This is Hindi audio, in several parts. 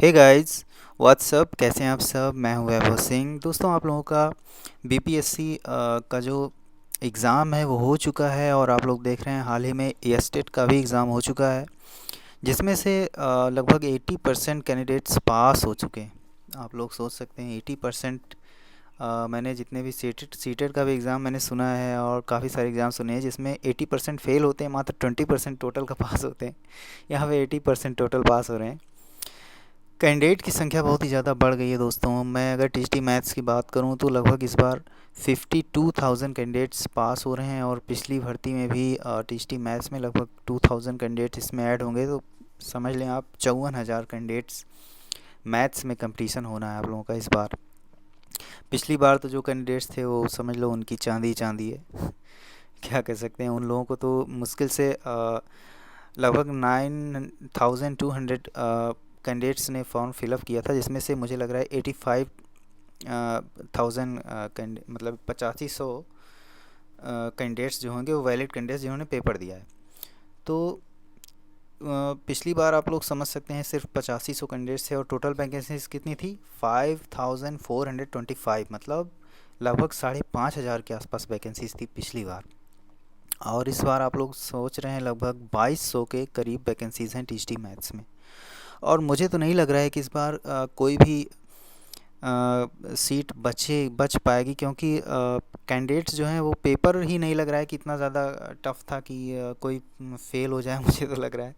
हे गाइस, व्हाट्सअप, कैसे हैं आप सब। मैं हूं वैभव सिंह। दोस्तों, आप लोगों का बीपीएससी का जो एग्ज़ाम है वो हो चुका है और आप लोग देख रहे हैं हाल ही में एस्टेट का भी एग्ज़ाम हो चुका है, जिसमें से लगभग 80% कैंडिडेट्स पास हो चुके हैं। आप लोग सोच सकते हैं 80%। मैंने जितने भी सीटेट का भी एग्ज़ाम मैंने सुना है और काफ़ी सारे एग्ज़ाम सुने हैं जिसमें 80% फेल होते हैं, मात्र 20% टोटल का पास होते हैं। यहाँ पे 80% टोटल पास हो रहे हैं। कैंडिडेट की संख्या बहुत ही ज़्यादा बढ़ गई है दोस्तों। मैं अगर टीजीटी मैथ्स की बात करूं तो लगभग इस बार 52,000 कैंडिडेट्स पास हो रहे हैं और पिछली भर्ती में भी टीजीटी मैथ्स में लगभग 2,000 कैंडिडेट्स इसमें ऐड होंगे, तो समझ लें आप 54,000 कैंडिडेट्स मैथ्स में कंपटीशन होना है आप लोगों का इस बार। पिछली बार तो जो कैंडिडेट्स थे वो समझ लो उनकी चांदी चांदी है। क्या कह सकते हैं, उन लोगों को तो मुश्किल से लगभग 9,200 कैंडिडेट्स ने फॉर्म फिलअप किया था, जिसमें से मुझे लग रहा है 85,000 मतलब 8500 कैंडिडेट्स जो होंगे वो वैलिड कैंडिडेट्स जिन्होंने पेपर दिया है। तो पिछली बार आप लोग समझ सकते हैं सिर्फ 8500 कैंडिडेट्स थे और टोटल वैकेंसीज कितनी थी 5,425, मतलब लगभग 5,500 के आसपास वैकेंसीज थी पिछली बार। और इस बार आप लोग सोच रहे हैं लगभग 2200 के करीब वैकेंसीज़ हैं टीजीटी मैथ्स में। और मुझे तो नहीं लग रहा है कि इस बार कोई भी सीट बच पाएगी, क्योंकि कैंडिडेट्स जो हैं वो पेपर ही नहीं लग रहा है कि इतना ज़्यादा टफ था कि कोई फेल हो जाए। मुझे तो लग रहा है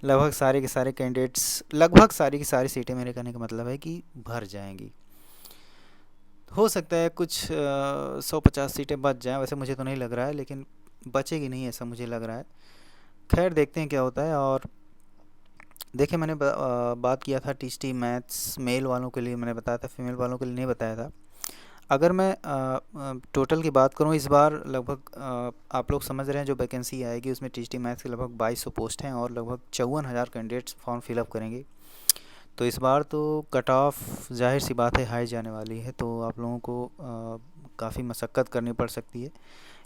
लगभग सारे के सारे कैंडिडेट्स, लगभग सारी की सारी सीटें, मेरे कहने का मतलब है कि भर जाएंगी। हो सकता है कुछ 150 सीटें बच जाएं, वैसे मुझे तो नहीं लग रहा है, लेकिन बचेगी नहीं ऐसा मुझे लग रहा है। खैर, देखते हैं क्या होता है। और देखिए, मैंने बात किया था टीजीटी मैथ्स मेल वालों के लिए मैंने बताया था, फीमेल वालों के लिए नहीं बताया था। अगर मैं टोटल की बात करूं, इस बार लगभग आप लोग समझ रहे हैं जो वैकेंसी आएगी उसमें टीजीटी मैथ्स के लगभग 2200 पोस्ट हैं और लगभग 54,000 कैंडिडेट्स फॉर्म फिलअप करेंगे। तो इस बार तो कट ऑफ जाहिर सी बात है हाई जाने वाली है, तो आप लोगों को काफ़ी मशक्क़त करनी पड़ सकती है।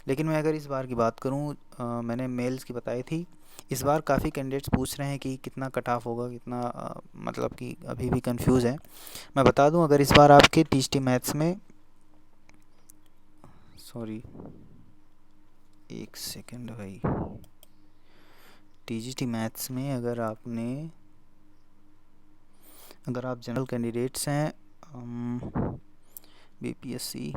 लेकिन मैं अगर इस बार की बात करूं, मैंने मेल्स की बताई थी। इस बार काफ़ी कैंडिडेट्स पूछ रहे हैं कि कितना कट ऑफ होगा, कितना मतलब कि अभी भी कंफ्यूज है। मैं बता दूं, अगर इस बार आपके टीजीटी मैथ्स में, सॉरी एक सेकंड भाई, टीजीटी मैथ्स में अगर आप जनरल कैंडिडेट्स हैं, बीपीएससी,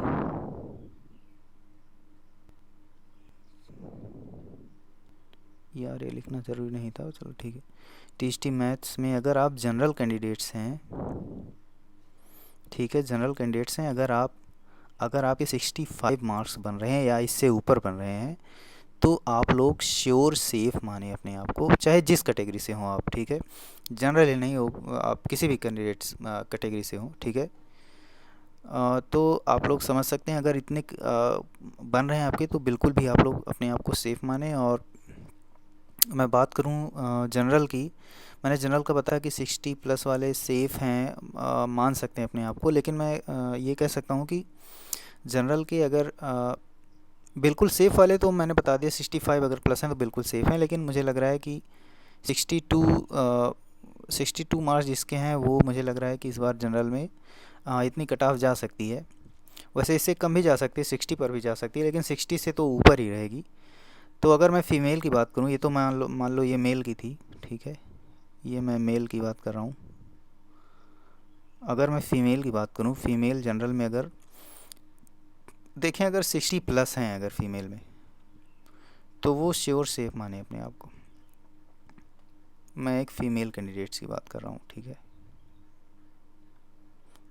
यार ये लिखना ज़रूरी नहीं था, चलो ठीक है। टीजीटी मैथ्स में अगर आप जनरल कैंडिडेट्स हैं, ठीक है, जनरल कैंडिडेट्स हैं, अगर आपके 65 मार्क्स बन रहे हैं या इससे ऊपर बन रहे हैं, तो आप लोग श्योर सेफ माने अपने आप को, चाहे जिस कैटेगरी से हों आप, ठीक है। जनरल ही नहीं हो, आप किसी भी कैंडिडेट्स कैटेगरी से हों, ठीक है। तो आप लोग समझ सकते हैं, अगर इतने बन रहे हैं आपके, तो बिल्कुल भी आप लोग अपने आप को सेफ माने। और मैं बात करूं जनरल की, मैंने जनरल का बताया कि 60 प्लस वाले सेफ़ हैं, मान सकते हैं अपने आप को। लेकिन मैं ये कह सकता हूं कि जनरल के अगर बिल्कुल सेफ़ वाले तो मैंने बता दिया, 65 अगर प्लस हैं तो बिल्कुल सेफ़ हैं। लेकिन मुझे लग रहा है कि 62 62 मार्क्स जिसके हैं वो, मुझे लग रहा है कि इस बार जनरल में इतनी कट ऑफ जा सकती है। वैसे इससे कम भी जा सकती है, 60 पर भी जा सकती है, लेकिन 60 से तो ऊपर ही रहेगी। तो अगर मैं फ़ीमेल की बात करूँ, ये तो मान लो ये मेल की थी, ठीक है, ये मैं मेल की बात कर रहा हूँ। अगर मैं फ़ीमेल की बात करूँ, फ़ीमेल जनरल में अगर देखें, अगर 60 प्लस हैं अगर फ़ीमेल में, तो वो श्योर सेफ माने अपने आप को। मैं एक फ़ीमेल कैंडिडेट्स की बात कर रहा हूँ, ठीक है।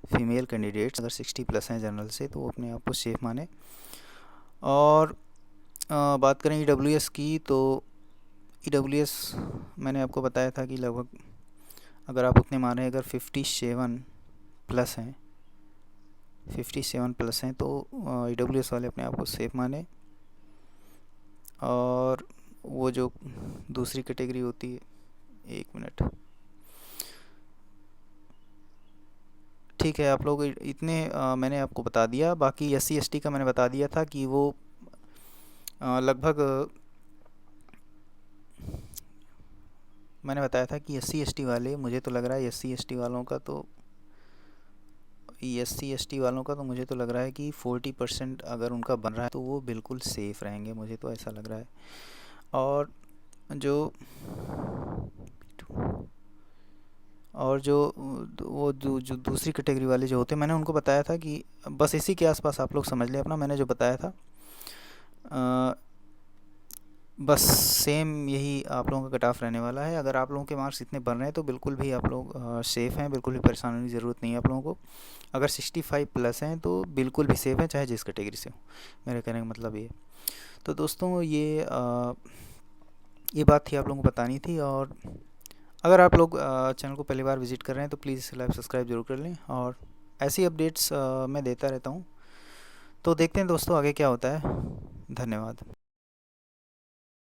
फ़ीमेल कैंडिडेट्स अगर 60 प्लस हैं जनरल से, तो वो अपने आप को सेफ माने। और बात करें ईडब्ल्यूएस की, तो ईडब्ल्यूएस मैंने आपको बताया था कि लगभग अगर आप उतने माने, अगर 57 प्लस हैं, 57 प्लस हैं, तो ईडब्ल्यूएस वाले अपने आप को सेफ माने। और वो जो दूसरी कैटेगरी होती है, एक मिनट, ठीक है, आप लोग इतने मैंने आपको बता दिया। बाकी एससी एसटी का मैंने बता दिया था कि वो लगभग मैंने बताया था कि SC ST वाले, मुझे तो लग रहा है SC ST वालों का तो मुझे तो लग रहा है कि 40% अगर उनका बन रहा है तो वो बिल्कुल सेफ़ रहेंगे, मुझे तो ऐसा लग रहा है। और जो और जो वो जो दूसरी कैटेगरी वाले जो होते हैं, मैंने उनको बताया था कि बस इसी के आसपास आप लोग समझ लें अपना, मैंने जो बताया था बस सेम यही आप लोगों का कट ऑफ रहने वाला है। अगर आप लोगों के मार्क्स इतने बन रहे हैं तो बिल्कुल भी आप लोग सेफ़ हैं, बिल्कुल भी परेशान होने की ज़रूरत नहीं है आप लोगों को। अगर 65 प्लस हैं तो बिल्कुल भी सेफ़ हैं, चाहे जिस कैटेगरी से हो। मेरे कहने का मतलब ये। तो दोस्तों ये बात थी आप लोगों को बतानी थी। और अगर आप लोग चैनल को पहली बार विज़िट कर रहे हैं तो प्लीज़ इसे लाइक सब्सक्राइब जरूर कर लें, और ऐसी अपडेट्स मैं देता रहता हूँ। तो देखते हैं दोस्तों आगे क्या होता है। धन्यवाद।